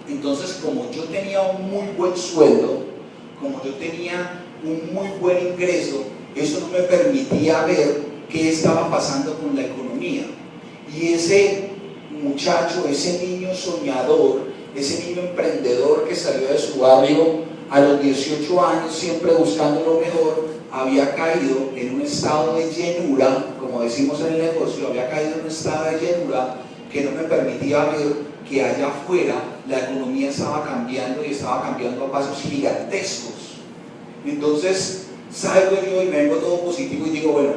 Entonces, como yo tenía un muy buen sueldo, como yo tenía un muy buen ingreso, eso no me permitía ver qué estaba pasando con la economía. Y ese muchacho, ese niño soñador, ese niño emprendedor que salió de su barrio a los 18 años, siempre buscando lo mejor, había caído en un estado de llenura, como decimos en el negocio, había caído en un estado de llenura que no me permitía ver que allá afuera la economía estaba cambiando y estaba cambiando a pasos gigantescos. Entonces salgo yo y me vengo todo positivo y digo, bueno,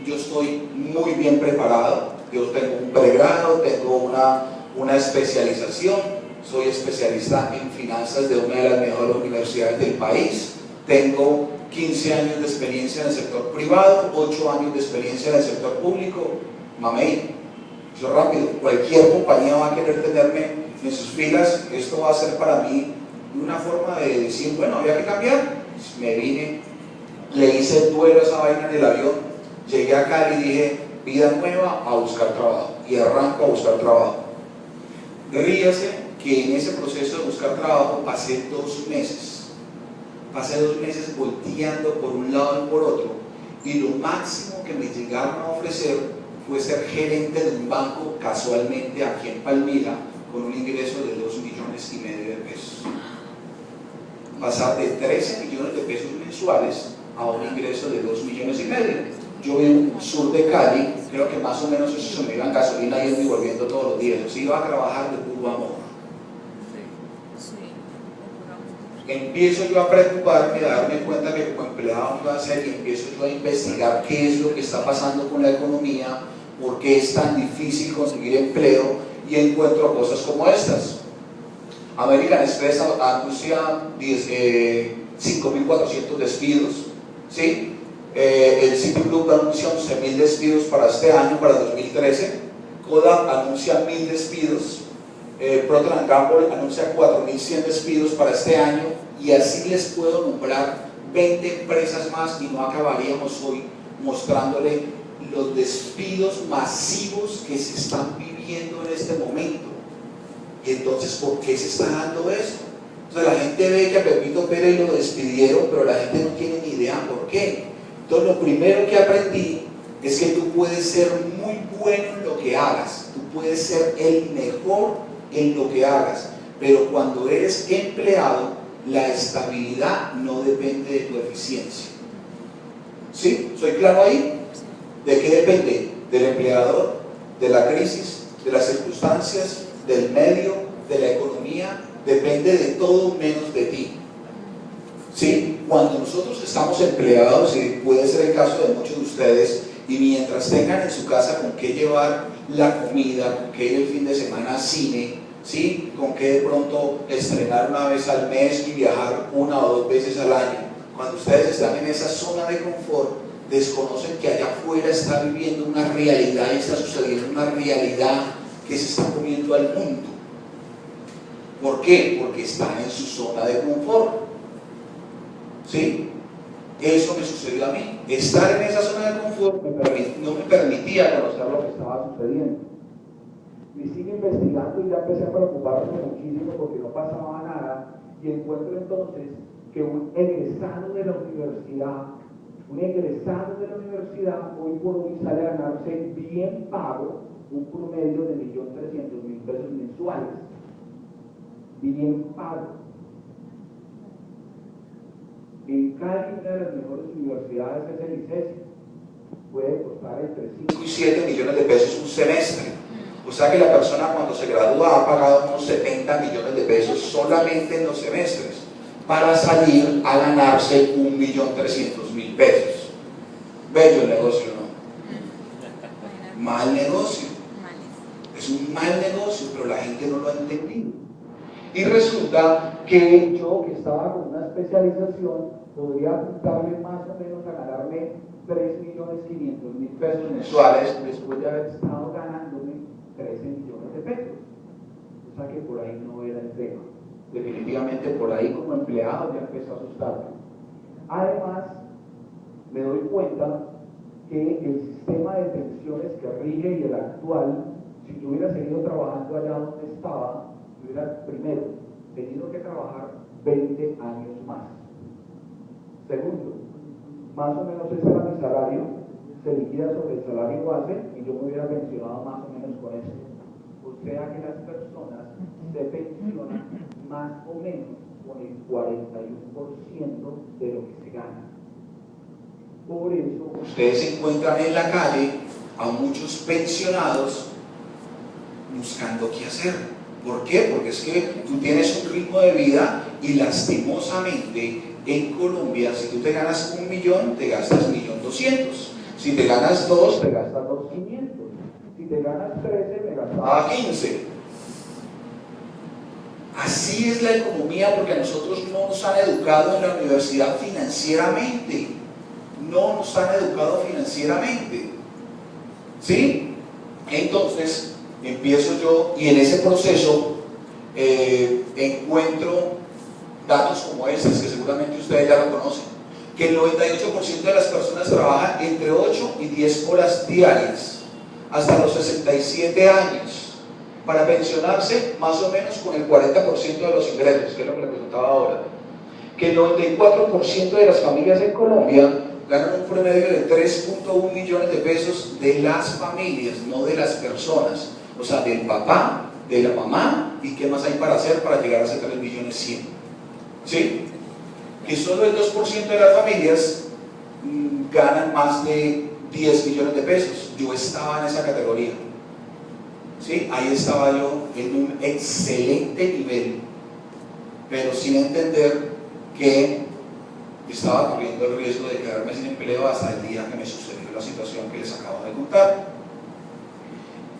yo estoy muy bien preparado, yo tengo un pregrado, tengo una especialización, soy especialista en finanzas de una de las mejores universidades del país, tengo 15 años de experiencia en el sector privado, 8 años de experiencia en el sector público. Mamey, eso rápido, cualquier compañía va a querer tenerme en sus filas. Esto va a ser para mí una forma de decir, bueno, había que cambiar. Me vine, le hice el duelo a esa vaina en el avión, llegué acá y dije, vida nueva, a buscar trabajo, y arranco a buscar trabajo. Ríase que en ese proceso de buscar trabajo pasé 2 meses volteando por un lado y por otro, y lo máximo que me llegaron a ofrecer fue ser gerente de un banco, casualmente aquí en Palmira, con un ingreso de 2,5 millones de pesos. Pasar de 13 millones de pesos mensuales a un ingreso de 2,5 millones. Yo vivo en el sur de Cali, creo que más o menos eso se me iba en gasolina yendo y volviendo todos los días. Yo sí iba a trabajar de puro amor. Empiezo yo a preocuparme, a darme cuenta que como empleado iba a hacer, y empiezo yo a investigar qué es lo que está pasando con la economía, por qué es tan difícil conseguir empleo, y encuentro cosas como estas. American Express anuncia 5.400 despidos, ¿sí? El Citigroup anuncia 11.000 despidos para este año, para 2013. Kodak anuncia 1.000 despidos. Procter & Gamble anuncia 4.100 despidos para este año, y así les puedo nombrar 20 empresas más, y no acabaríamos hoy mostrándole los despidos masivos que se están viviendo en este momento. Y entonces, ¿por qué se está dando eso? O sea, la gente ve que a Pepito Pérez lo despidieron, pero la gente no tiene ni idea por qué. Entonces, lo primero que aprendí es que tú puedes ser muy bueno en lo que hagas, tú puedes ser el mejor en lo que hagas, pero cuando eres empleado, la estabilidad no depende de tu eficiencia. ¿Sí? ¿Soy claro ahí? ¿De qué depende? Del empleador, de la crisis, de las circunstancias, del medio, de la economía. Depende de todo menos de ti. ¿Sí? Cuando nosotros estamos empleados, y puede ser el caso de muchos de ustedes, y mientras tengan en su casa con qué llevar la comida, con qué ir el fin de semana al cine, ¿sí? Con qué de pronto estrenar una vez al mes y viajar 1 o 2 veces al año, cuando ustedes están en esa zona de confort, desconocen que allá afuera está viviendo una realidad y está sucediendo una realidad que se está comiendo al mundo. ¿Por qué? Porque están en su zona de confort. ¿Sí? Eso me sucedió a mí. Estar en esa zona de confort no me permitía conocer lo que estaba sucediendo. Y sigo investigando, y ya empecé a preocuparme muchísimo porque no pasaba nada, y encuentro entonces que un egresado de la universidad hoy por hoy sale a ganarse bien pago un promedio de 1.300.000 pesos mensuales. Bien pago. En Cali, una de las mejores universidades es el ICESI, puede costar entre 5 y 7 millones de pesos un semestre. O sea que la persona cuando se gradúa ha pagado unos 70 millones de pesos solamente en los semestres para salir a ganarse 1.300.000 pesos. Bello el negocio, ¿no? Mal negocio. Es un mal negocio, pero la gente no lo ha entendido. Y resulta que yo, que estaba con una especialización, podría apuntarme más o menos a ganarme 3.500.000 pesos mensuales después de haber estado ganándome 13 millones de pesos. O sea que por ahí no era el tema. Definitivamente por ahí como empleado ya empezó a asustarme. Además, me doy cuenta que el sistema de pensiones que rige y el actual, si yo hubiera seguido trabajando allá donde estaba, yo hubiera, primero, tenido que trabajar 20 años más. Segundo, más o menos ese era mi salario, se liquida sobre el salario base y yo me hubiera pensionado más o menos con eso. O sea que las personas se pensionan más o menos con el 41% de lo que se gana. Por eso ustedes encuentran en la calle a muchos pensionados buscando qué hacer. ¿Por qué? Porque es que tú tienes un ritmo de vida y lastimosamente en Colombia, si tú te ganas 1 millón, te gastas 1.200.000. Si te ganas 2, te gastas 2.500. Si te ganas 13, me gastas 15. Así es la economía, porque a nosotros no nos han educado en la universidad financieramente. No nos han educado financieramente. ¿Sí? Entonces, empiezo yo y en ese proceso encuentro datos como estos, que seguramente ustedes ya lo conocen, que el 98% de las personas trabajan entre 8 y 10 horas diarias hasta los 67 años para pensionarse más o menos con el 40% de los ingresos, que es lo que le preguntaba ahora. Que el 94% de las familias en Colombia ganan un promedio de 3.1 millones de pesos de las familias, no de las personas, o sea, del papá, de la mamá, y qué más hay para hacer para llegar a ese 3.100.000. ¿Sí? Que solo el 2% de las familias ganan más de 10 millones de pesos. Yo estaba en esa categoría. ¿Sí? Ahí estaba yo en un excelente nivel, pero sin entender que estaba corriendo el riesgo de quedarme sin empleo hasta el día que me sucedió la situación que les acabo de contar.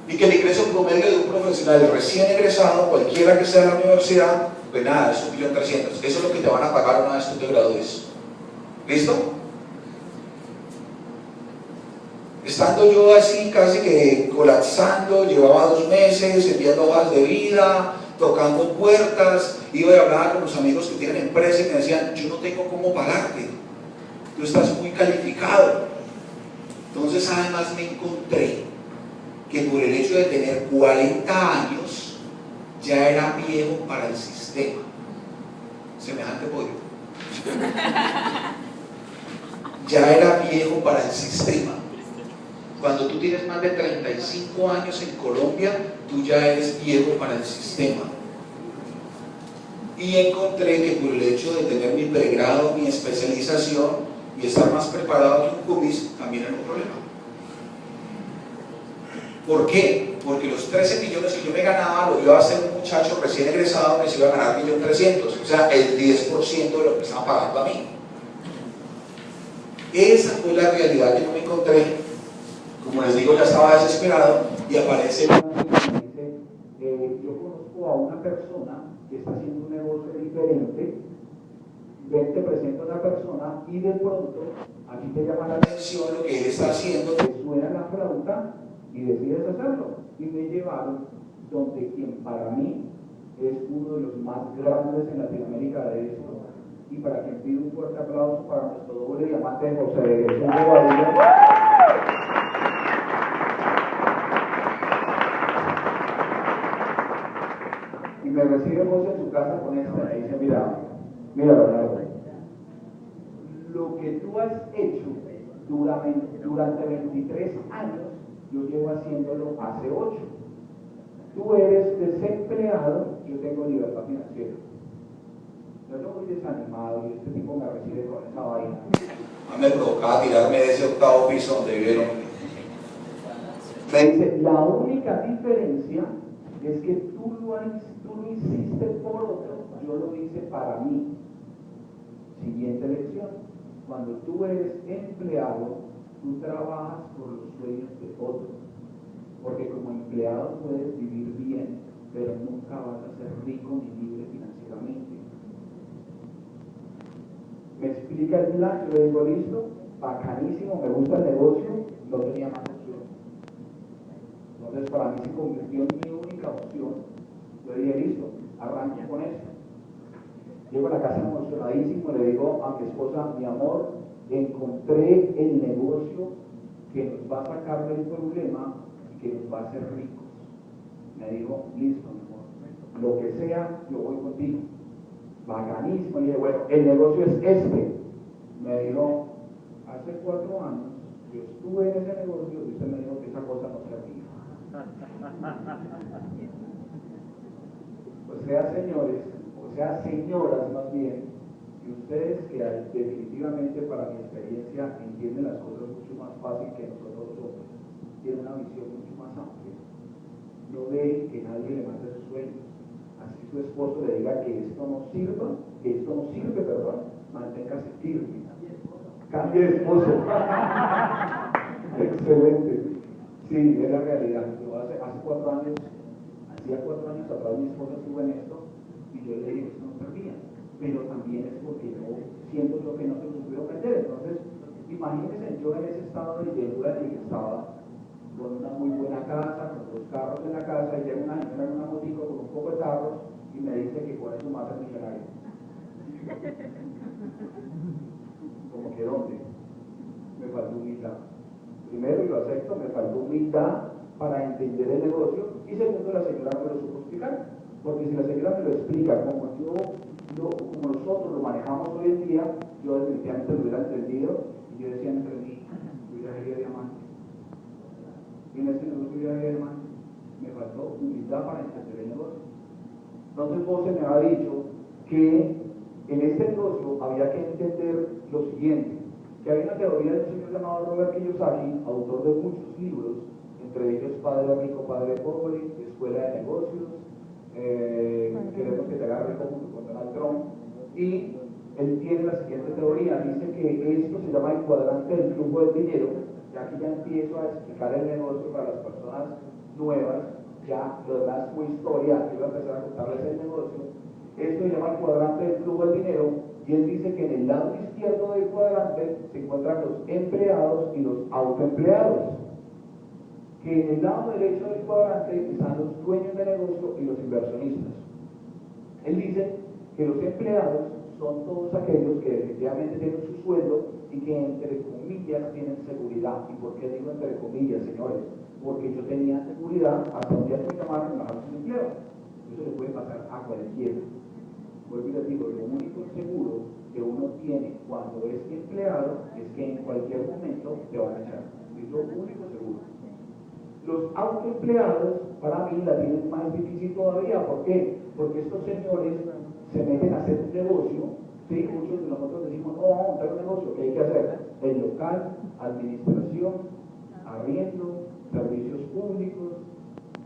Y que el ingreso promedio de un profesional recién egresado, cualquiera que sea la universidad, pues nada, es 1.300.000. Eso es lo que te van a pagar una vez tú te gradúes. ¿Listo? Estando yo así casi que colapsando, llevaba 2 meses enviando hojas de vida, tocando puertas, iba y hablaba con los amigos que tienen empresa y me decían, yo no tengo cómo pagarte, tú estás muy calificado. Entonces además me encontré que por el hecho de tener 40 años ya era viejo para el sistema. Semejante pollo. Ya era viejo para el sistema. Cuando tú tienes más de 35 años en Colombia, tú ya eres viejo para el sistema. Y encontré que por el hecho de tener mi pregrado, mi especialización y estar más preparado que un cumis, también era un problema. ¿Por qué? Porque los 13 millones que yo me ganaba lo iba a hacer un muchacho recién egresado que se iba a ganar 1.300.000, o sea, el 10% de lo que estaba pagando a mí. Esa fue la realidad que yo me encontré. Como les digo, ya estaba desesperado y aparece una amiga y me dice, yo conozco a una persona que está haciendo un negocio diferente, ven, te presento a una persona y de pronto a ti te llama la atención lo que él está haciendo, te suena la flauta y decides hacerlo. Y me llevaron donde quien para mí es uno de los más grandes en Latinoamérica de esto, y para quien pido un fuerte aplauso para nuestro doble diamante José de Jesús de Guadilla. Y me recibe José en su casa con esta y dice, mira Bernardo, lo que tú has hecho durante 23 años, yo llevo haciéndolo hace 8. Tú eres desempleado, yo tengo libertad financiera. Yo muy desanimado y este tipo me recibe con esa vaina. A mí me provocaba tirarme de ese 8º piso donde vivieron. Me dice, la única diferencia es que tú lo hiciste por otro, yo lo hice para mí. Siguiente lección: cuando tú eres empleado, tú trabajas por los sueños de otros, porque como empleado puedes vivir bien, pero nunca vas a ser rico ni libre financieramente. Me explica el plan, yo le digo, listo, bacanísimo, me gusta el negocio, no tenía más opción. Entonces para mí se convirtió en mi única opción. Yo dije, listo, arranco con esto. Llego a la casa emocionadísimo, le digo a mi esposa, mi amor, encontré el negocio que nos va a sacar del problema y que nos va a hacer ricos. Me dijo, listo, mi amor, lo que sea, yo voy contigo. Bacanísimo. Y dije, bueno, el negocio es este. Me dijo, hace 4 años, yo estuve en ese negocio y usted me dijo que esa cosa no servía. O sea, señores, o sea, señoras más bien, y ustedes que definitivamente para mi experiencia entienden las cosas mucho más fácil que nosotros los hombres, tienen una visión mucho más amplia. No dejen que nadie le mate sus sueños. Así su esposo le diga que esto no sirve, manténgase firme. Cambie de esposo. Excelente. Sí, es la realidad. Yo hace 4 años, hacía 4 años atrás mi esposa estuvo en esto y yo le dije, esto no servía. Pero también es porque yo siento yo que no se lo supieron vender. Entonces, imagínense yo en ese estado de llenura en el que estaba, con una muy buena casa, con 2 carros en la casa, y llega una señora en una motico con un poco de carros y me dice que con eso mata el millonario. Como que ¿dónde? Me faltó humildad. Primero, y lo acepto, me faltó humildad para entender el negocio, y segundo, la señora me lo supo explicar. Porque si la señora me lo explica como como nosotros lo manejamos hoy en día, yo definitivamente lo hubiera entendido, y yo decía entre mí, hubiera sido diamante. Y en este negocio hubiera sido diamante. Me faltó humildad para entender el negocio. Entonces José me había dicho que en este negocio había que entender lo siguiente, que hay una teoría de un señor llamado Robert Kiyosaki, autor de muchos libros, entre ellos Padre Rico, Padre Pobre, Escuela de Negocios, Queremos que te agarre como con Donald Trump, y él tiene la siguiente teoría, dice que esto se llama el cuadrante del flujo del dinero, y aquí ya empiezo a explicar el negocio para las personas nuevas, ya lo demás es muy historia, quiero empezar a contarles el negocio. Esto se llama el cuadrante del flujo del dinero, y él dice que en el lado izquierdo del cuadrante se encuentran los empleados y los autoempleados, que en el lado derecho del cuadrante están los dueños de negocio y los inversionistas. Él dice que los empleados son todos aquellos que efectivamente tienen su sueldo y que entre comillas tienen seguridad. ¿Y por qué digo entre comillas, señores? Porque yo tenía seguridad hasta un día que me llamaron y me bajaron su empleo. Eso le puede pasar a cualquiera. Vuelvo y les digo, lo único seguro que uno tiene cuando es empleado es que en cualquier momento te van a echar. Es lo único seguro. Los autoempleados, para mí, la tienen más difícil todavía. ¿Por qué? Porque estos señores se meten a hacer un negocio. ¿Sí? Muchos de nosotros decimos, no, vamos a montar un negocio. ¿Qué hay que hacer? El local, administración, arriendo, servicios públicos,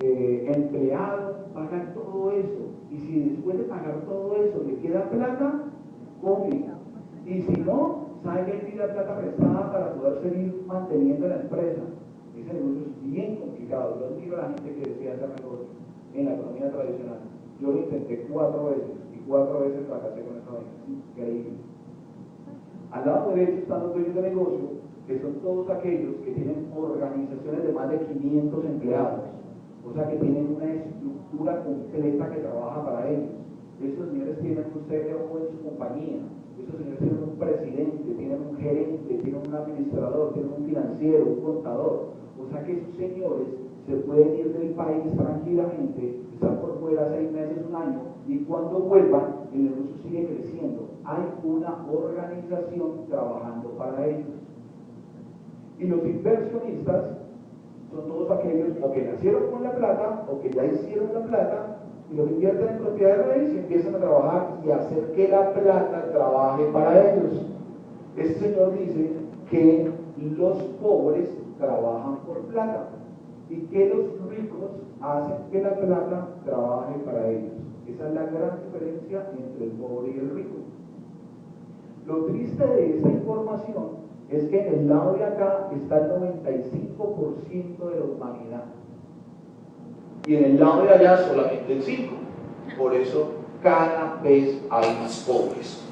empleados, pagan todo eso. Y si después de pagar todo eso le queda plata, come. Y si no, salga y pida plata prestada para poder seguir manteniendo la empresa. Ese negocio es bien complicado. Yo admiro a la gente que decía hacer negocio en la economía tradicional. Yo lo intenté 4 veces y 4 veces fracasé con esa vaina. Increíble. Al lado derecho están los dueños de negocio, que son todos aquellos que tienen organizaciones de más de 500 empleados. O sea que tienen una estructura completa que trabaja para ellos. Esos señores tienen un CEO en su compañía. Esos señores tienen un presidente, tienen un gerente, tienen un administrador, tienen un financiero, un contador. O sea que esos señores se pueden ir del país tranquilamente, están por fuera 6 meses, 1 año, y cuando vuelvan, el negocio sigue creciendo. Hay una organización trabajando para ellos. Y los inversionistas son todos aquellos o que nacieron con la plata o que ya hicieron la plata y los invierten en propiedad de raíz y empiezan a trabajar y hacer que la plata trabaje para ellos. Este señor dice que los pobres trabajan por plata y que los ricos hacen que la plata trabaje para ellos. Esa es la gran diferencia entre el pobre y el rico. Lo triste de esta información es que en el lado de acá está el 95% de la humanidad y en el lado de allá solamente el 5%. Por eso cada vez hay más pobres.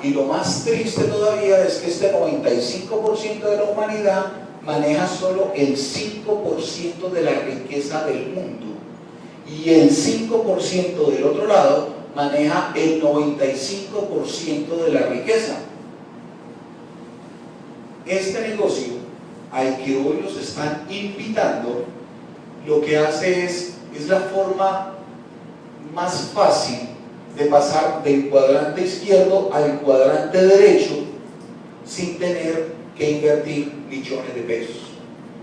Y lo más triste todavía es que este 95% de la humanidad maneja solo el 5% de la riqueza del mundo y el 5% del otro lado maneja el 95% de la riqueza. Este negocio al que hoy los están invitando, lo que hace es la forma más fácil de pasar del cuadrante izquierdo al cuadrante derecho sin tener que invertir millones de pesos.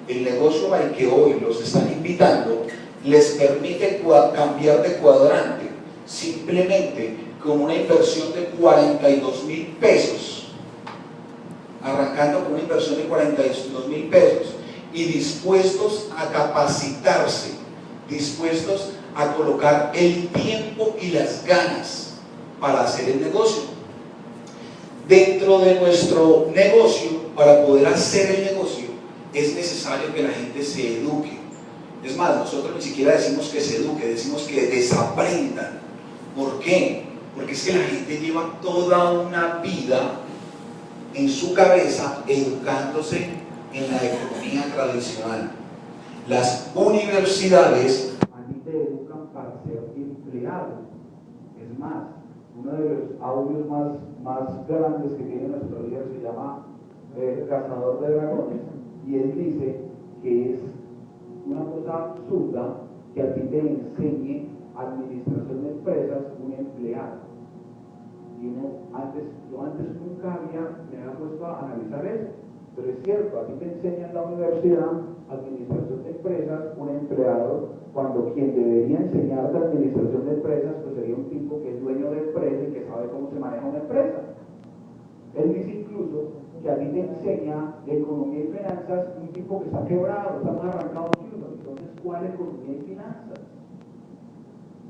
El negocio al que hoy los están invitando les permite cambiar de cuadrante simplemente con una inversión de 42.000 pesos, arrancando con una inversión de 42.000 pesos y dispuestos a capacitarse, dispuestos a colocar el tiempo y las ganas para hacer el negocio. Dentro de nuestro negocio, para poder hacer el negocio, es necesario que la gente se eduque. Es más, nosotros ni siquiera decimos que se eduque, decimos que desaprendan. ¿Por qué? Porque es que la gente lleva toda una vida en su cabeza educándose en la economía tradicional. Las universidades a ti te educan para ser empleado. Es más, uno de los audios más grandes que tiene nuestro líder se llama Cazador de Dragones, y él dice que es una cosa absurda que a ti te enseñe administración de empresas un empleado. Y yo antes nunca me había puesto a analizar eso, pero es cierto, a ti te enseña en la universidad administración de empresas un empleado, cuando quien debería enseñarte administración de empresas pues sería un tipo que es dueño de empresa y que sabe cómo se maneja una empresa. Él dice incluso que a ti te enseña economía y finanzas un tipo que está quebrado, estamos arrancados chinos. Entonces, ¿cuál economía y finanzas?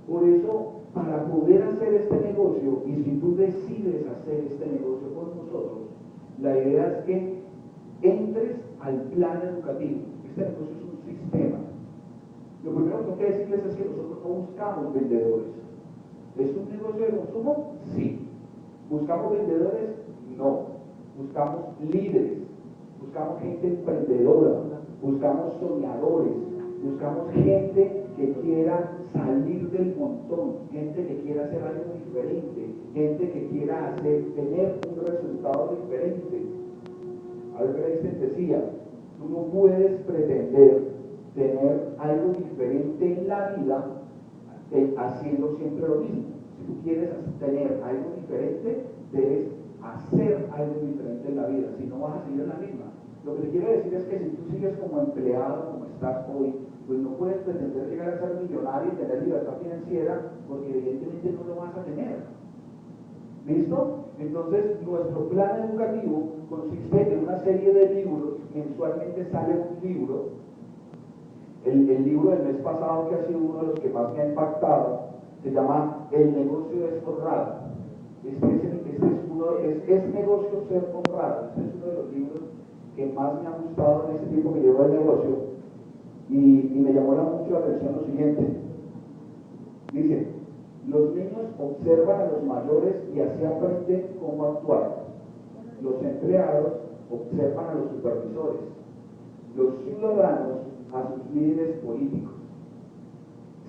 Por eso, para poder hacer este negocio, y si tú decides hacer este negocio con nosotros, la idea es que entres al plan educativo. Este negocio es un sistema. Lo primero que tengo que decirles es que nosotros no buscamos vendedores. ¿Es un negocio de consumo? Sí. ¿Buscamos vendedores? No. Buscamos líderes, buscamos gente emprendedora, buscamos soñadores, buscamos gente que quiera salir del montón, gente que quiera hacer algo diferente, gente que quiera tener un resultado diferente. Albert Einstein decía, tú no puedes pretender tener algo diferente en la vida haciendo siempre lo mismo. Si tú quieres tener algo diferente, debes hacer algo diferente en la vida, si no vas a seguir en la misma. Lo que te quiero decir es que si tú sigues como empleado, como estás hoy, pues no puedes pretender llegar a ser millonario y tener libertad financiera, porque evidentemente no lo vas a tener. ¿Listo? Entonces, nuestro plan educativo consiste en una serie de libros. Mensualmente sale un libro. El libro del mes pasado, que ha sido uno de los que más me ha impactado, se llama El negocio es honrado. Es negocio ser honrado. Este es uno de los libros que más me ha gustado en este tiempo que llevo el negocio, y me llamó mucho la atención lo siguiente. Dice, los niños observan a los mayores y así aprenden cómo actuar. Los empleados observan a los supervisores. Los ciudadanos a sus líderes políticos.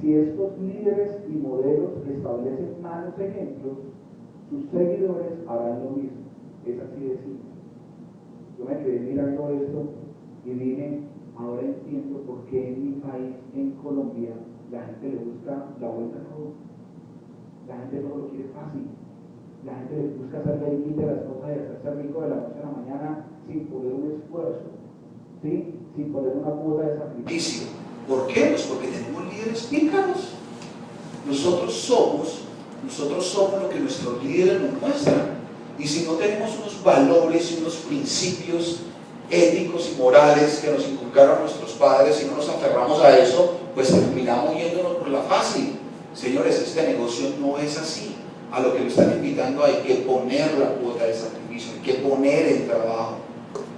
Si estos líderes y modelos establecen malos ejemplos, sus seguidores harán lo mismo. Es así de simple. Yo me quedé mirando esto y dije, ahora entiendo por qué en mi país, en Colombia, la gente le busca la vuelta a todo. La gente no lo quiere fácil. La gente le busca hacer la límite de las cosas y hacerse rico de la noche a la mañana sin poner un esfuerzo, ¿sí? Sin poner una cuota de sacrificio. ¿Por qué? Pues porque tenemos líderes pícaros. Nosotros somos lo que nuestros líderes nos muestran. Y si no tenemos unos valores y unos principios éticos y morales que nos inculcaron nuestros padres y no nos aferramos a eso, pues terminamos yéndonos por la fácil. Señores, este negocio no es así. A lo que lo están invitando hay que poner la cuota de sacrificio, hay que poner el trabajo.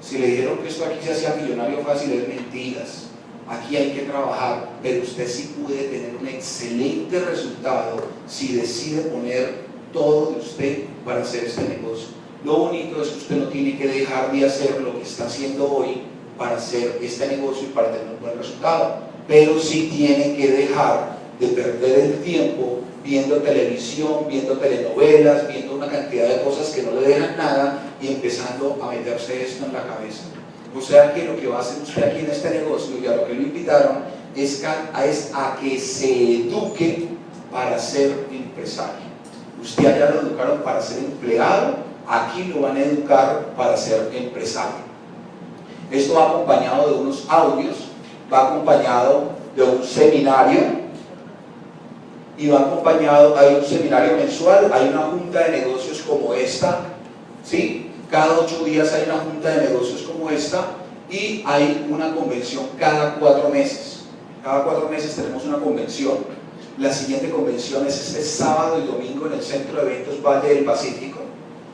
Si le dijeron que esto aquí se hacía millonario fácil, es mentiras. Aquí hay que trabajar, pero usted sí puede tener un excelente resultado si decide poner todo de usted para hacer este negocio. Lo bonito es que usted no tiene que dejar de hacer lo que está haciendo hoy para hacer este negocio y para tener un buen resultado, pero sí tiene que dejar de perder el tiempo viendo televisión, viendo telenovelas, viendo una cantidad de cosas que no le dejan nada y empezando a meterse esto en la cabeza. O sea que lo que va a hacer usted aquí en este negocio, y a lo que lo invitaron, es a que se eduque para ser empresario. Usted allá lo educaron para ser empleado, aquí lo van a educar para ser empresario. Esto va acompañado de unos audios, va acompañado de un seminario y va acompañado, hay un seminario mensual, hay una junta de negocios como esta, ¿sí? Cada 8 días hay una junta de negocios como esta y hay una convención cada 4 meses. Cada 4 meses tenemos una convención. La siguiente convención es este sábado y domingo en el Centro de Eventos Valle del Pacífico,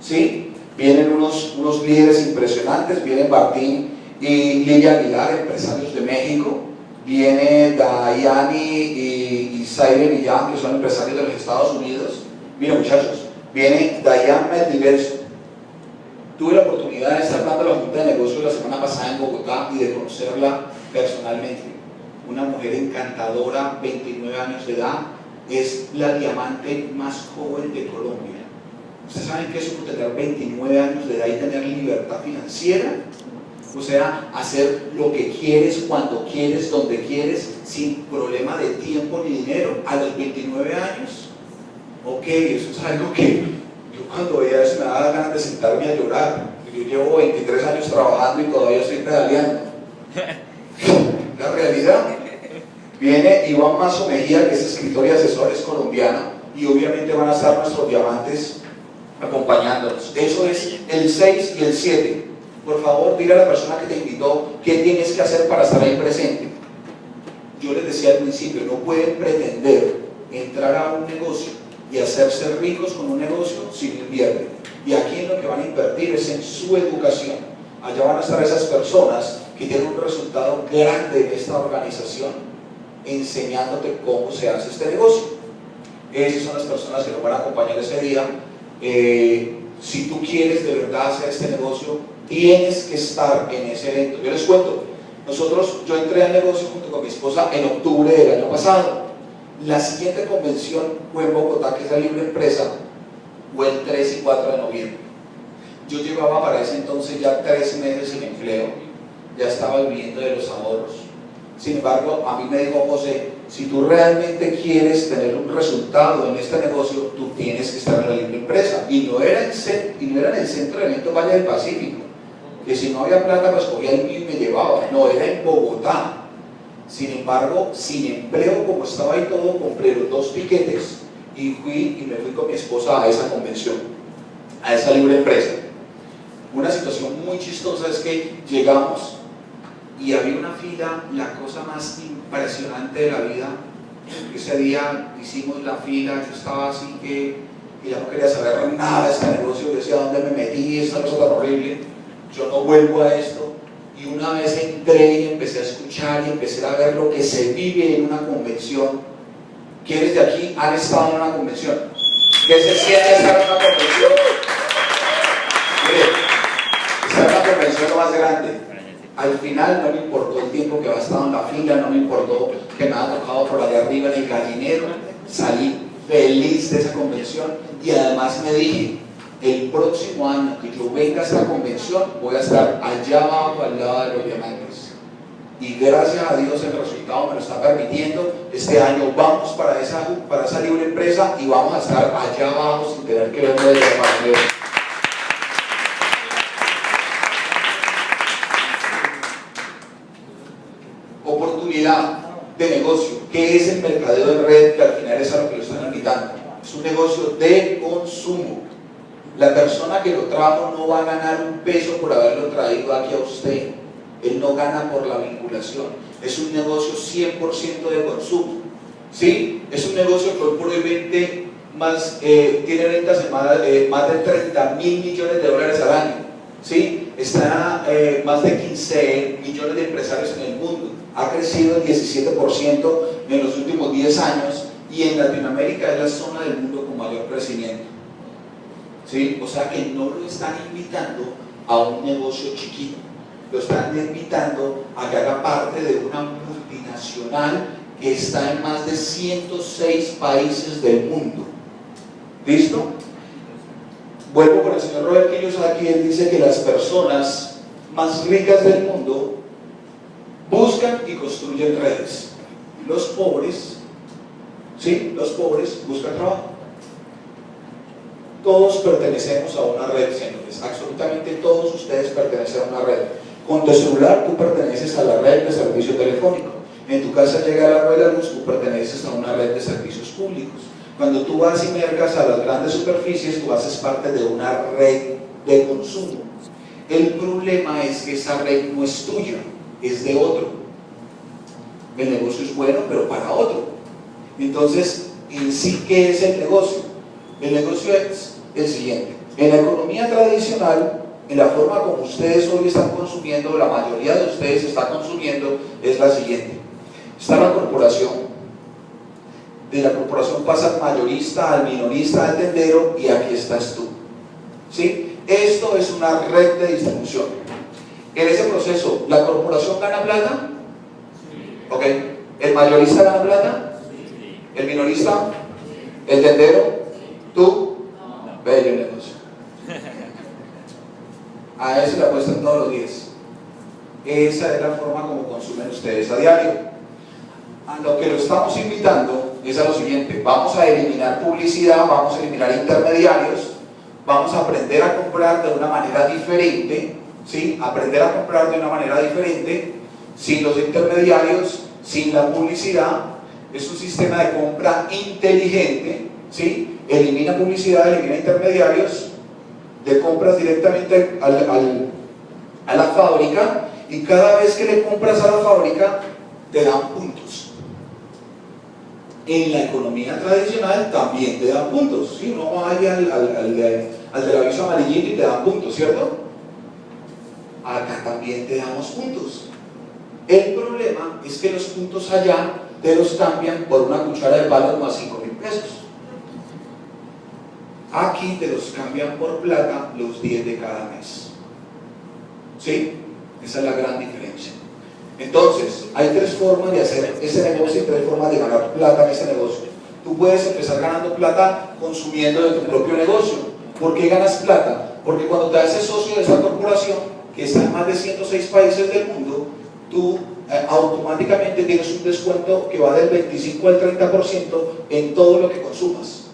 ¿sí? Vienen unos líderes impresionantes, vienen Martín y Lilia Aguilar, empresarios de México, viene Dayani y Zaire Millán, que son empresarios de los Estados Unidos. Miren muchachos, viene Dayan Meldiverso. Tuve la oportunidad de estar dando la Junta de Negocios la semana pasada en Bogotá y de conocerla personalmente. Una mujer encantadora, 29 años de edad, es la diamante más joven de Colombia. ¿Ustedes saben qué es eso, tener 29 años de edad y tener libertad financiera? O sea, hacer lo que quieres, cuando quieres, donde quieres, sin problema de tiempo ni dinero, a los 29 años. Ok, eso es algo que yo cuando veía eso me daba ganas de sentarme a llorar. Yo llevo 23 años trabajando y todavía estoy pedaleando. La realidad. Viene Iván Mazo Mejía, que es escritor y asesor, es colombiano, y obviamente van a estar nuestros diamantes acompañándonos. Eso es el 6 y el 7. Por favor, dile a la persona que te invitó qué tienes que hacer para estar ahí presente. Yo les decía al principio, no pueden pretender entrar a un negocio y hacerse ricos con un negocio si no invierten. Y aquí en lo que van a invertir es en su educación. Allá van a estar esas personas que tienen un resultado grande en esta organización, enseñándote cómo se hace este negocio. Esas son las personas que nos van a acompañar ese día. Si tú quieres de verdad hacer este negocio, tienes que estar en ese evento. Yo les cuento, yo entré al negocio junto con mi esposa en octubre del año pasado. La siguiente convención fue en Bogotá, que es la Libre Empresa, fue el 3 y 4 de noviembre. Yo llevaba para ese entonces ya 3 meses sin empleo, ya estaba viviendo de los ahorros. Sin embargo, a mí me dijo José, si tú realmente quieres tener un resultado en este negocio, tú tienes que estar en la Libre Empresa. Y no era en el Centro de Eventos Valle del Pacífico, que si no había plata pues cogía el mío y me llevaba. No, era en Bogotá. Sin embargo, sin empleo, como estaba ahí todo, compré los 2 tiquetes y me fui con mi esposa a esa convención, a esa Libre Empresa. Una situación muy chistosa es que llegamos y había una fila, la cosa más impresionante de la vida. Ese día hicimos la fila, yo estaba así que ya no quería saber nada de este negocio, yo decía, ¿dónde me metí? Esta cosa tan horrible, yo no vuelvo a esto. Y una vez entré y empecé a escuchar y empecé a ver lo que se vive en una convención. ¿Quiénes de aquí han estado en una convención? ¿Qué se siente estar en una convención? Mire, estar en una convención lo más grande. Al final no me importó el tiempo que había estado en la fila, no me importó que me había tocado por la de arriba en el gallinero. Salí feliz de esa convención y además me dije, el próximo año que yo venga a esta convención voy a estar allá abajo al lado de los diamantes. Y gracias a Dios el resultado me lo está permitiendo. Este año vamos para esa Libre Empresa y vamos a estar allá abajo sin tener que verlo de diamantes. Oportunidad de negocio. ¿Qué es el mercadeo de red? Que al final es a lo que lo están invitando. Es un negocio de consumo. La persona que lo trajo no va a ganar un peso por haberlo traído aquí a usted. Él no gana por la vinculación. Es un negocio 100% de consumo. ¿Sí? Es un negocio que hoy por hoy vende tiene ventas de más de 30.000 millones de dólares al año. ¿Sí? Está más de 15 millones de empresarios en el mundo. Ha crecido el 17% en los últimos 10 años y en Latinoamérica es la zona del mundo con mayor crecimiento. ¿Sí? O sea que no lo están invitando a un negocio chiquito, lo están invitando a que haga parte de una multinacional que está en más de 106 países del mundo. ¿Listo? Vuelvo con el señor Robert Kiyosaki. Él dice que las personas más ricas del mundo buscan y construyen redes. Los pobres ¿sí? Los pobres buscan trabajo. Todos pertenecemos a una red, señores, absolutamente todos ustedes pertenecen a una red. Con tu celular tú perteneces a la red de servicio telefónico. En tu casa llega el agua y la luz, tú perteneces a una red de servicios públicos. Cuando tú vas y mercas a las grandes superficies, tú haces parte de una red de consumo. El problema es que esa red no es tuya, es de otro. El negocio es bueno, pero para otro. Entonces, en sí, ¿qué es el negocio? El negocio es el siguiente. En la economía tradicional, en la forma como ustedes hoy están consumiendo, la mayoría de ustedes está consumiendo, es la siguiente. Está la corporación. De la corporación pasa al mayorista, al minorista, al tendero, y aquí estás tú. ¿Sí? Esto es una red de distribución. En ese proceso, ¿la corporación gana plata? ¿Ok? ¿El mayorista gana plata? ¿El minorista? ¿El tendero? ¿Tú? Bello negocio. A eso le apuestan todos los días. Esa es la forma como consumen ustedes a diario. A lo que lo estamos invitando es a lo siguiente: vamos a eliminar publicidad, vamos a eliminar intermediarios, vamos a aprender a comprar de una manera diferente, ¿sí? Aprender a comprar de una manera diferente, sin los intermediarios, sin la publicidad. Es un sistema de compra inteligente, ¿sí? Elimina publicidad, elimina intermediarios, le compras directamente a la fábrica, y cada vez que le compras a la fábrica te dan puntos. En la economía tradicional también te dan puntos, ¿sí? Uno va ahí al del aviso amarillito y te dan puntos, ¿cierto? Acá también te damos puntos. El problema es que los puntos allá te los cambian por una cuchara de palo más 5.000 pesos. Aquí te los cambian por plata los 10 de cada mes. ¿Sí? Esa es la gran diferencia. Entonces, hay tres formas de hacer ese negocio y tres formas de ganar plata en ese negocio. Tú puedes empezar ganando plata consumiendo de tu propio negocio. ¿Por qué ganas plata? Porque cuando te haces socio de esta corporación, que está en más de 106 países del mundo, tú automáticamente tienes un descuento que va del 25 al 30% en todo lo que consumas.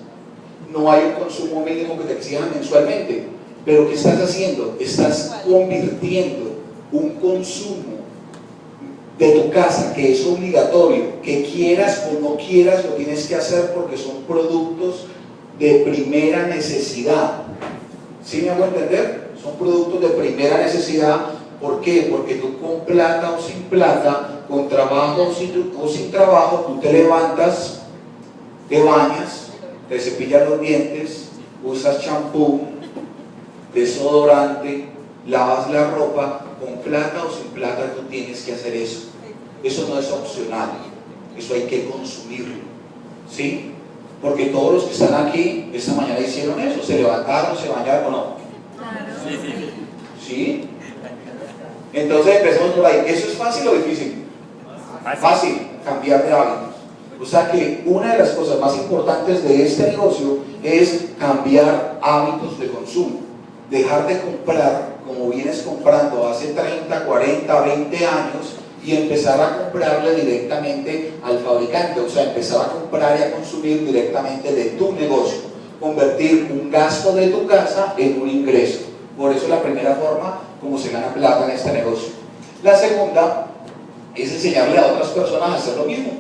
No hay un consumo mínimo que te exijan mensualmente, pero ¿qué estás haciendo? Estás convirtiendo un consumo de tu casa, que es obligatorio, que quieras o no quieras, lo tienes que hacer porque son productos de primera necesidad. ¿Sí me hago entender? Son productos de primera necesidad. ¿Por qué? Porque tú con plata o sin plata, con trabajo o sin trabajo, tú te levantas, te bañas, te cepillas los dientes, usas champú, desodorante, lavas la ropa. Con plata o sin plata tú tienes que hacer eso. Eso no es opcional, eso hay que consumirlo, ¿sí? Porque todos los que están aquí esta mañana hicieron eso, se levantaron, se bañaron, ¿o no? Sí, sí. ¿Sí? Entonces empezamos por ahí. ¿Eso es fácil o difícil? Fácil, cambiar de hábitos. O sea que una de las cosas más importantes de este negocio es cambiar hábitos de consumo. Dejar de comprar como vienes comprando hace 30, 40, 20 años y empezar a comprarle directamente al fabricante. O sea, empezar a comprar y a consumir directamente de tu negocio. Convertir un gasto de tu casa en un ingreso. Por eso la primera forma como se gana plata en este negocio. La segunda es enseñarle a otras personas a hacer lo mismo,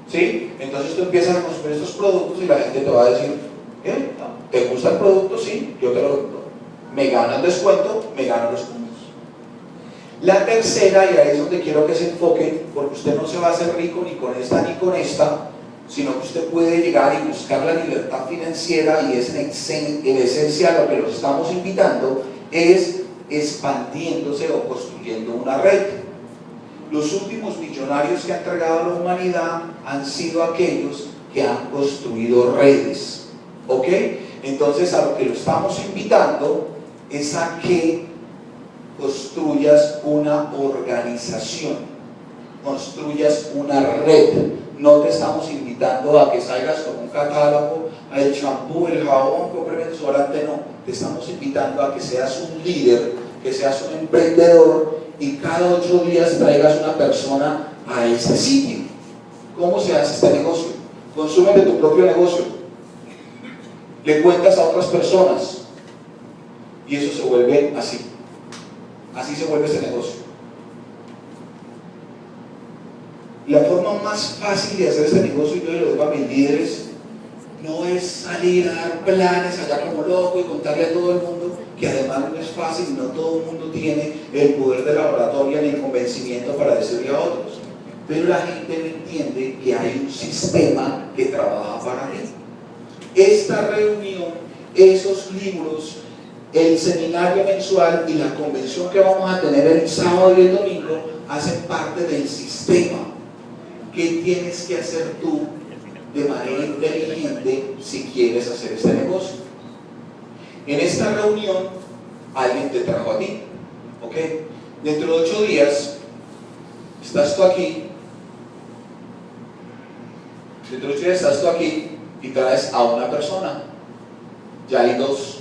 ¿sí? Entonces tú empiezas a consumir estos productos y la gente te va a decir: ¿te gusta el producto? Sí, yo te lo vendo. Me gano el descuento, me gano los puntos. La tercera, y ahí es donde quiero que se enfoquen, porque usted no se va a hacer rico ni con esta, sino que usted puede llegar y buscar la libertad financiera, y es en esencia a lo que los estamos invitando, es expandiéndose o construyendo una red. Los últimos millonarios que ha entregado a la humanidad han sido aquellos que han construido redes, ¿ok? Entonces a lo que lo estamos invitando es a que construyas una organización, construyas una red. No te estamos invitando a que salgas con un catálogo, el champú, el jabón, compre desodorante, no. Te estamos invitando a que seas un líder, que seas un emprendedor y cada 8 días traigas una persona a ese sitio. ¿Cómo se hace este negocio? consumen de tu propio negocio, le cuentas a otras personas y eso se vuelve así. Así se vuelve ese negocio. La forma más fácil de hacer este negocio, y yo le digo a mis líderes, no es salir a dar planes allá como loco y contarle a todo el mundo, que además no es fácil, no todo el mundo tiene el poder de la oratoria ni el convencimiento para decirle a otros. Pero la gente no entiende que hay un sistema que trabaja para ti. Esta reunión, esos libros, el seminario mensual y la convención que vamos a tener el sábado y el domingo hacen parte del sistema. ¿Qué tienes que hacer tú de manera inteligente si quieres hacer este negocio? En esta reunión alguien te trajo a ti, ¿ok? Dentro de 8 días estás tú aquí. Dentro de 8 días estás tú aquí y traes a una persona. Ya hay 2.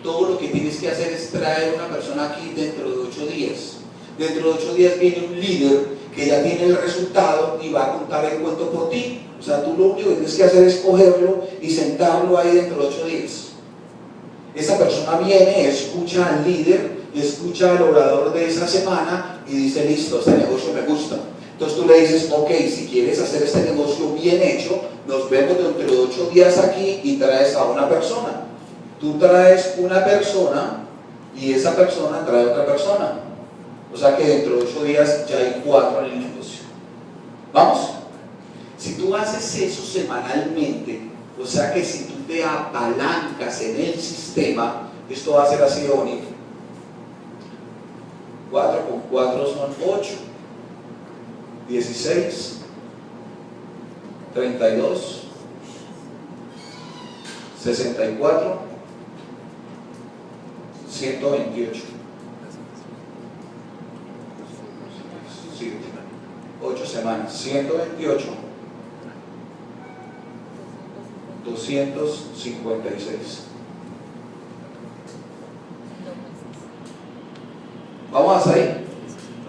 Todo lo que tienes que hacer es traer una persona aquí dentro de 8 días. Dentro de 8 días viene un líder que ya tiene el resultado y va a contar el cuento por ti. O sea, tú lo único que tienes que hacer es cogerlo y sentarlo ahí dentro de 8 días. Esa persona viene, escucha al líder, escucha al orador de esa semana y dice, listo, este negocio me gusta. Entonces tú le dices, ok, si quieres hacer este negocio bien hecho, nos vemos dentro de 8 días aquí y traes a una persona. Tú traes una persona y esa persona trae otra persona. O sea que dentro de 8 días ya hay 4 en el negocio. Vamos. Si tú haces eso semanalmente, o sea que si tú te apalancas en el sistema, esto va a ser así de bonito. 4 con 4 son 8, 16, 32, 64, 128. 8 semanas, 128, 256. Vamos hasta ahí.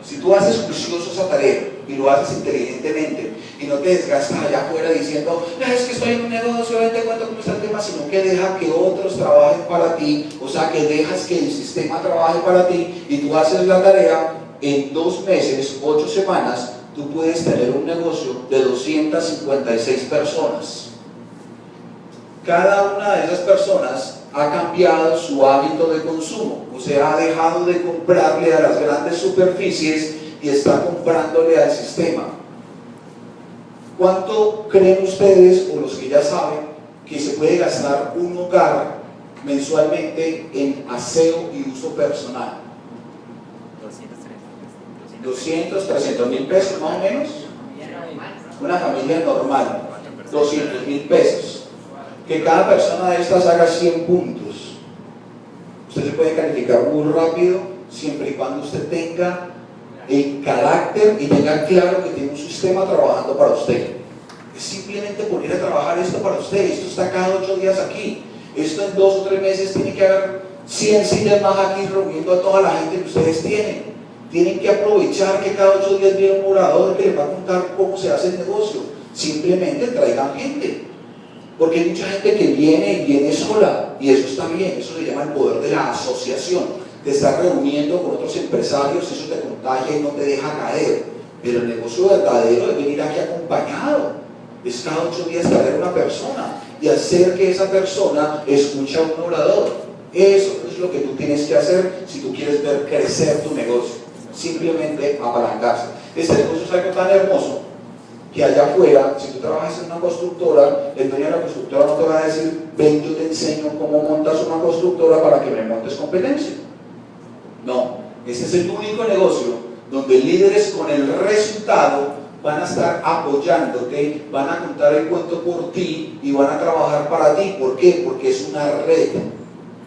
Si tú haces juicioso esa tarea y lo haces inteligentemente y no te desgastas allá afuera diciendo, es que estoy en un negocio, te cuento cómo está el tema, sino que deja que otros trabajen para ti, o sea que dejas que el sistema trabaje para ti y tú haces la tarea, en 2 meses, 8 semanas, tú puedes tener un negocio de 256 personas. Cada una de esas personas ha cambiado su hábito de consumo, o sea, ha dejado de comprarle a las grandes superficies y está comprándole al sistema. ¿Cuánto creen ustedes, o los que ya saben, que se puede gastar un hogar mensualmente en aseo y uso personal? 200, 300 mil pesos más o menos. Una familia normal, 200 mil pesos. Que cada persona de estas haga 100 puntos. Usted se puede calificar muy rápido siempre y cuando usted tenga el carácter y tenga claro que tiene un sistema trabajando para usted. Es simplemente poner a trabajar esto para usted. Esto está cada 8 días aquí. Esto en 2 o 3 meses tiene que haber 100 sillas más aquí reuniendo a toda la gente que ustedes tienen. Tienen que aprovechar que cada 8 días viene un orador que les va a contar cómo se hace el negocio. Simplemente traigan gente. Porque hay mucha gente que viene y viene sola, y eso está bien, eso se llama el poder de la asociación. Te estás reuniendo con otros empresarios, eso te contagia y no te deja caer. Pero el negocio verdadero es venir aquí acompañado. Es cada 8 días traer una persona y hacer que esa persona escuche a un orador. Eso es lo que tú tienes que hacer si tú quieres ver crecer tu negocio. Simplemente apalancarse. Este negocio es algo tan hermoso que allá afuera, si tú trabajas en una constructora, el dueño de la constructora no te va a decir, ven, yo te enseño cómo montas una constructora para que me montes competencia. No, este es el único negocio donde líderes con el resultado van a estar apoyándote, van a contar el cuento por ti y van a trabajar para ti. ¿Por qué? Porque es una red.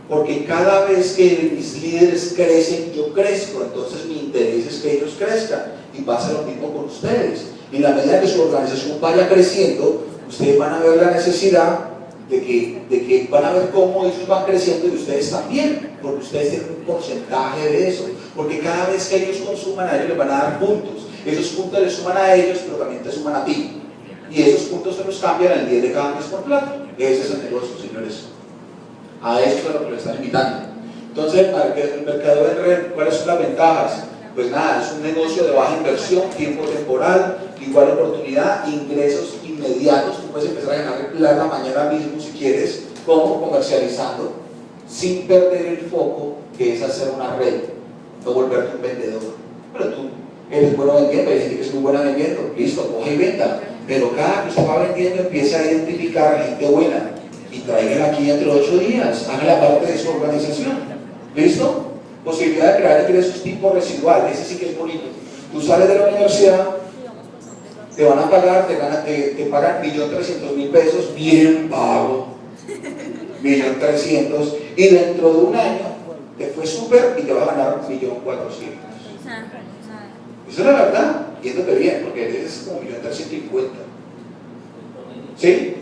Porque cada vez que mis líderes crecen, yo crezco, entonces mi interés es que ellos crezcan. Y pasa lo mismo con ustedes. En la medida que su organización vaya creciendo, ustedes van a ver la necesidad de que van a ver cómo ellos van creciendo y ustedes también, porque ustedes tienen un porcentaje de eso. Porque cada vez que ellos consuman, a ellos les van a dar puntos. Esos puntos les suman a ellos, pero también te suman a ti. y esos puntos se los cambian el 10 de cada mes por plata. Ese es el negocio, señores. A eso es a lo que lo están invitando. Entonces, el mercado en red, ¿cuáles son las ventajas? Pues nada, es un negocio de baja inversión, tiempo temporal, igual oportunidad, ingresos inmediatos. Tú puedes empezar a ganar plata mañana mismo si quieres, como comercializando, sin perder el foco que es hacer una red, no volverte un vendedor. Pero tú eres bueno vendiendo, hay gente que es muy buena vendiendo, listo, coge y venda. Pero cada que usted va vendiendo, empieza a identificar gente buena y tráigala aquí entre 8 días, haga la parte de su organización. ¿Listo? Posibilidad de crear ingresos tipo residual, ese sí que es bonito. Tú sales de la universidad, te van a pagar, te pagan 1.300.000 pesos, bien pago, 1.300.000, y dentro de un año te fue súper y te va a ganar 1.400.000. Eso es la verdad, yéndote bien, porque eres como 1.350.000. ¿Sí?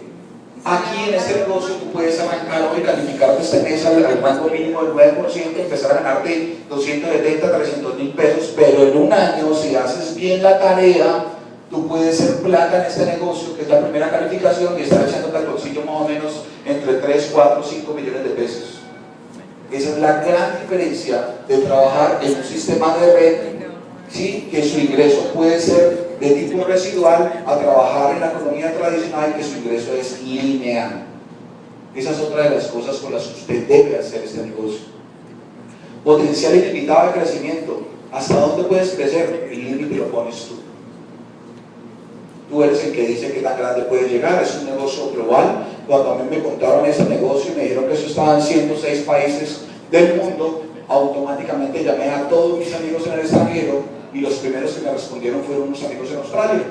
Aquí en este negocio tú puedes arrancar hoy, calificarte este mes al rango mínimo del 9%, empezar a ganarte 270.000, 300.000 pesos, pero en un año, si haces bien la tarea, tú puedes ser plata en este negocio, que es la primera calificación, y estar echándote al bolsillo más o menos entre 3, 4, 5 millones de pesos. Esa es la gran diferencia de trabajar en un sistema de red, ¿sí? Que su ingreso puede ser de tipo residual a trabajar en la economía tradicional, que su ingreso es lineal. Esa es otra de las cosas con las que usted debe hacer este negocio. Potencial ilimitado de crecimiento. ¿Hasta dónde puedes crecer? El límite lo pones tú. Tú eres el que dice que tan grande puede llegar. Es un negocio global. Cuando a mí me contaron ese negocio y me dijeron que eso estaba en 106 países del mundo, automáticamente llamé a todos mis amigos en el extranjero, y los primeros que me respondieron fueron unos amigos en Australia.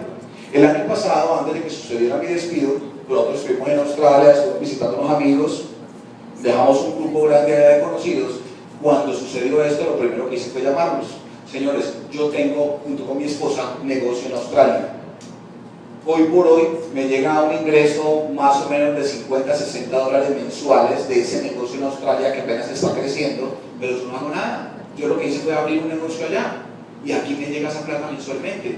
El año pasado, antes de que sucediera mi despido, nosotros estuvimos en Australia, estuvimos visitando a unos amigos, dejamos un grupo grande de conocidos. Cuando sucedió esto, lo primero que hice fue llamarlos. Señores, yo tengo, junto con mi esposa, un negocio en Australia. Hoy por hoy me llega un ingreso más o menos de 50, 60 dólares mensuales de ese negocio en Australia que apenas está creciendo, pero yo no hago nada. Yo lo que hice fue abrir un negocio allá. Y aquí me llega esa plata mensualmente.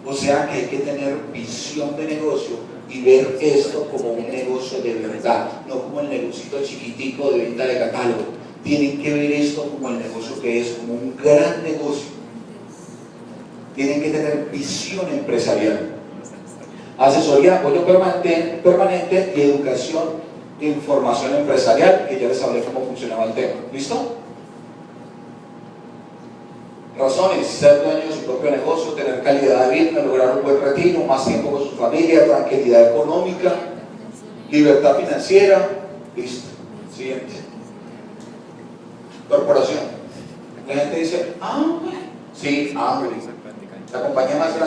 O sea que hay que tener visión de negocio y ver esto como un negocio de verdad, no como el negocito chiquitico de venta de catálogo. Tienen que ver esto como el negocio que es, como un gran negocio. Tienen que tener visión empresarial. Asesoría, apoyo permanente y educación e información empresarial, que ya les hablé cómo funcionaba el tema. ¿Listo? Razones: ser dueño de su propio negocio, tener calidad de vida, lograr un buen retiro, más tiempo con su familia, tranquilidad económica, libertad financiera. Listo. Siguiente. Corporación. La gente dice, sí, la compañía más grande